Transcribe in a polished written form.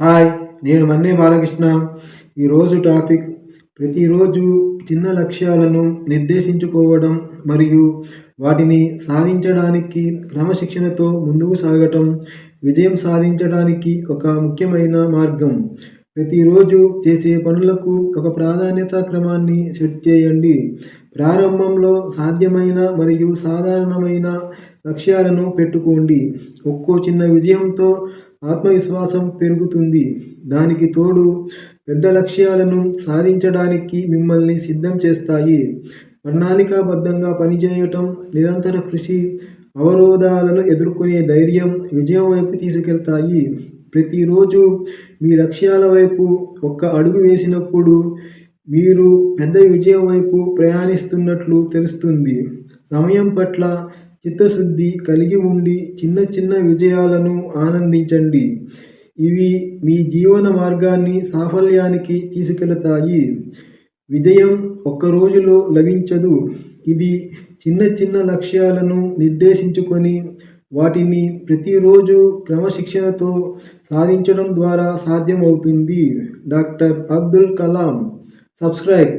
Hi! నేను మన్నే బాలకృష్ణ. ఈరోజు topic ప్రతిరోజు చిన్న లక్ష్యాలను నిర్దేశించుకోవడం మరియు వాటిని సాధించడానికి క్రమశిక్షణతో ముందుకు సాగటం విజయం సాధించడానికి ఒక ముఖ్యమైన మార్గం. ప్రతిరోజు చేసే పనులకు ఒక ప్రాధాన్యత క్రమాన్ని సెట్ చేయండి. ప్రారంభంలో సాధ్యమైన మరియు సాధారణమైన లక్ష్యాలను పెట్టుకోండి. ఒక్కో చిన్న విజయంతో ఆత్మవిశ్వాసం పెరుగుతుంది. దానికి తోడు పెద్ద లక్ష్యాలను సాధించడానికి మిమ్మల్ని సిద్ధం చేస్తాయి. ప్రణాళికాబద్ధంగా పనిచేయటం, నిరంతర కృషి అవరోధాలను ఎదుర్కొనే ధైర్యం విజయం వైపు తీసుకెళ్తాయి. ప్రతిరోజు మీ లక్ష్యాల వైపు ఒక్క అడుగు వేసినప్పుడు మీరు పెద్ద విజయం వైపు ప్రయాణిస్తున్నట్లు తెలుస్తుంది. సమయం పట్ల చిత్తశుద్ధి కలిగి ఉండి చిన్న చిన్న విజయాలను ఆనందించండి. ఇవి మీ జీవన మార్గాన్ని సాఫల్యానికి తీసుకెళతాయి. విజయం ఒక్క రోజులో లభించదు. ఇది చిన్న చిన్న లక్ష్యాలను నిర్దేశించుకొని వాటిని ప్రతిరోజు క్రమశిక్షణతో సాధించడం ద్వారా సాధ్యమవుతుంది. డాక్టర్ అబ్దుల్ కలాం. సబ్స్క్రైబ్.